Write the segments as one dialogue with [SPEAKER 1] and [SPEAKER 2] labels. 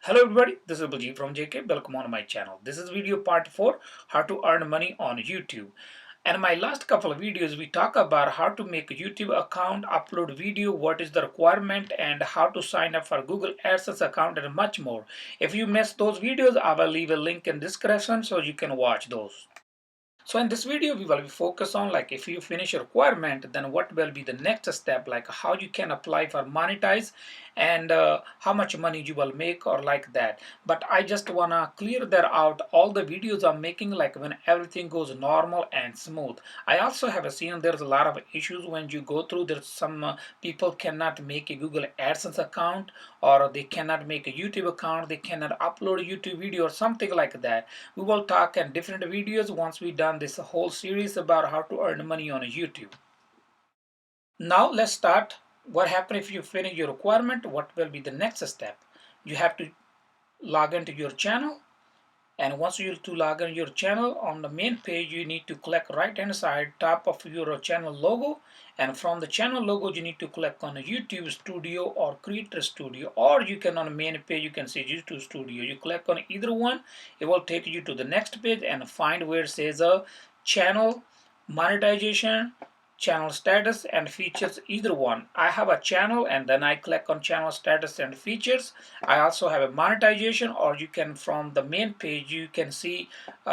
[SPEAKER 1] Hello everybody, this is Baljit from JK. Welcome on my channel. This is video part 4, how to earn money on YouTube. And in my last couple of videos, we talk about how to make a YouTube account, upload video, what is the requirement, and how to sign up for Google AdSense account and much more. If you missed those videos, I will leave a link in description so you can watch those. So in this video, we will focus on like if you finish your requirement, then what will be the next step, like how you can apply for monetize and how much money you will make or like that. But I just wanna clear that out. All the videos I'm making like when everything goes normal and smooth. I also have seen there's a lot of issues when you go through. There's some people cannot make a Google AdSense account, or they cannot make a YouTube account, they cannot upload a YouTube video or something like that. We will talk in different videos once we done this whole series about how to earn money on YouTube. Now let's start. What happens if you finish your requirement? What will be the next step? You have to log into your channel, and once you to log in your channel, on the main page you need to click right hand side top of your channel logo, and from the channel logo you need to click on YouTube Studio or Creator Studio, or you can on the main page you can see YouTube Studio. You click on either one, it will take you to the next page and find where it says a channel monetization, channel status and features, either one. I have a channel and then I click on channel status and features. I also have a monetization, or you can from the main page you can see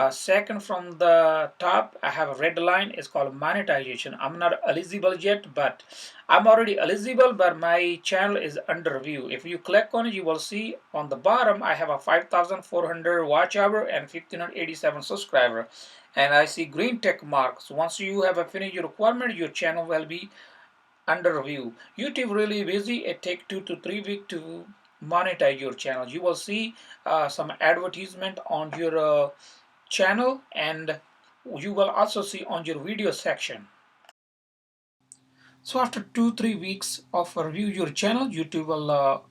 [SPEAKER 1] second from the top I have a red line, it's called monetization. I'm not eligible yet, but I'm already eligible, but my channel is under review. If you click on it, you will see on the bottom I have a 5,400 watch hour and 1,587 subscriber, and I see green tick marks. Once you have finished your requirement, your channel will be under review. YouTube really busy. It takes 2 to 3 weeks to monetize your channel. You will see some advertisement on your channel, and you will also see on your video section. So after 2-3 weeks of review your channel, YouTube will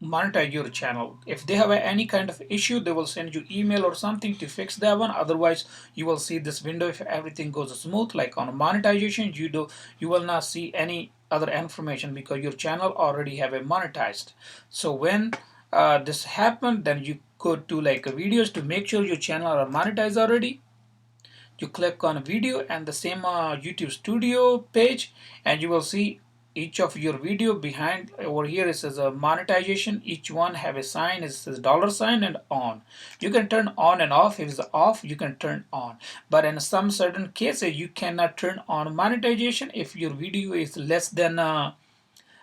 [SPEAKER 1] monetize your channel. If they have any kind of issue, they will send you email or something to fix that one. Otherwise you will see this window if everything goes smooth. Like on monetization, you will not see any other information because your channel already have a monetized. So when this happened, then you go to like videos to make sure your channel are monetized already. You click on video and the same YouTube Studio page, and you will see each of your video behind over here. It says a monetization. Each one have a sign. It says $sign and on. You can turn on and off. If it's off, you can turn on. But in some certain cases, you cannot turn on monetization if your video is less than a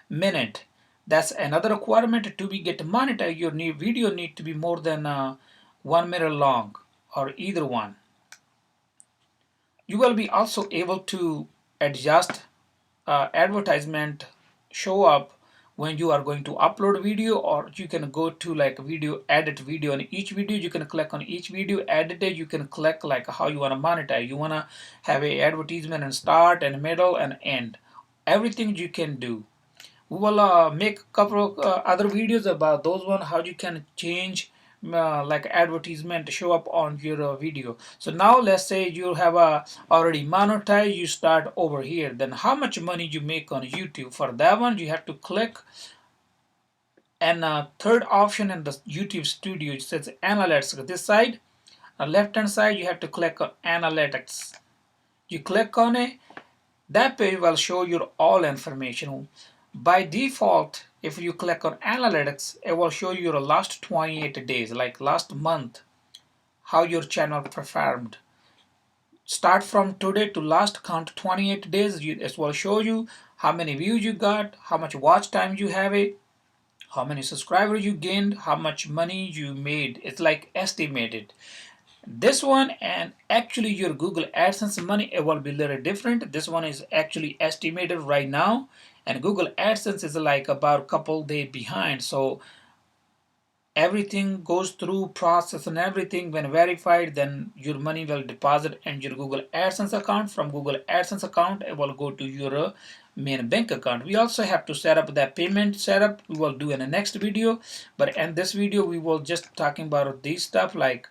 [SPEAKER 1] minute. That's another requirement to be get monetized. Your new video need to be more than 1 minute long, or either one. You will be also able to adjust advertisement show up when you are going to upload video, or you can go to like video, edit video. On each video you can click on each video, edit it. You can click like how you want to monetize. You want to have a advertisement and start and middle and end, everything you can do. We will make a couple of other videos about those one, how you can change like advertisement to show up on your video. So now let's say you have already monetized, you start over here, then how much money you make on YouTube. For that one you have to click, and third option in the YouTube Studio, it says analytics. This side, left hand side, you have to click on analytics. You click on it, that page will show you all information. By default, if you click on analytics, it will show you the last 28 days, like last month, how your channel performed. Start from today to last count 28 days. It will show you how many views you got, how much watch time you have it, how many subscribers you gained, how much money you made. It's like estimated. This one and actually your Google AdSense money, it will be a little different. This one is actually estimated right now, and Google AdSense is like about a couple days behind. So everything goes through process and everything. When verified, then your money will deposit in your Google AdSense account. From Google AdSense account, it will go to your main bank account. We also have to set up that payment setup. We will do in the next video, but in this video we will just talking about these stuff. Like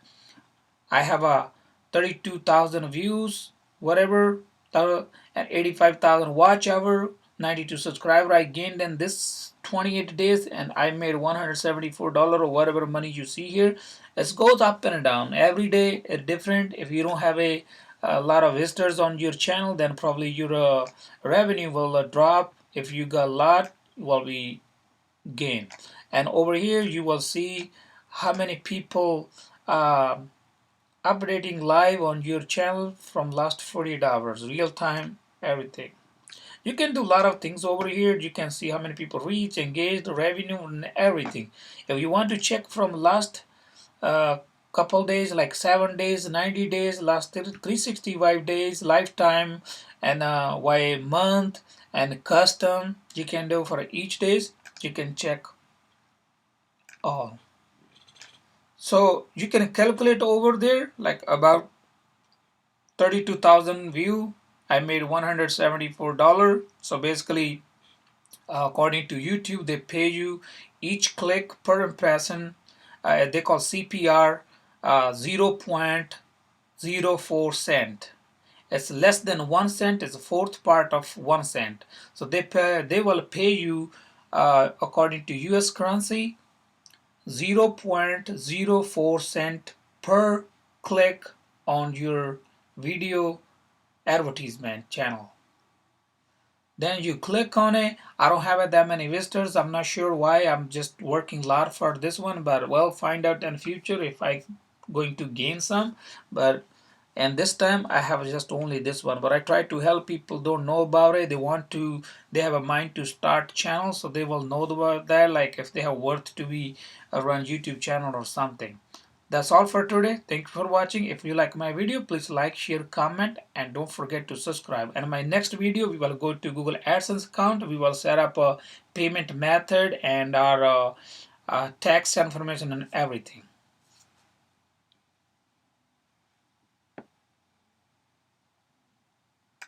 [SPEAKER 1] I have a 32,000 views, whatever, and 85,000 watch hour, 92 subscriber I gained in this 28 days and I made $174 or whatever money you see here. It goes up and down every day. It's different. If you don't have a lot of visitors on your channel, then probably your revenue will drop. If you got a lot, will be gain. And over here you will see how many people uh, updating live on your channel from last 48 hours, real time, everything. You can do a lot of things over here. You can see how many people reach, engaged, revenue, and everything. If you want to check from last uh, couple days, like 7 days, 90 days, last 365 days, lifetime, and by month, and custom, you can do for each days. You can check all. So you can calculate over there like about 32,000 view. I made $174. So basically, according to YouTube, they pay you each click per impression. They call CPR 0.04 cent. It's less than 1 cent. It's a fourth part of 1 cent. So they will pay you according to US currency 0.04 cent per click on your video advertisement channel. Then you click on it. I don't have that many visitors. I'm not sure why. I'm just working a lot for this one, but we'll find out in the future if I going to gain some. But and this time I have just only this one, but I try to help people don't know about it. They have a mind to start channels, so they will know about that, like if they have worth to be run YouTube channel or something. That's all for today. Thank you for watching. If you like my video, please like, share, comment, and don't forget to subscribe. And in my next video, we will go to Google AdSense account. We will set up a payment method and our tax information and everything.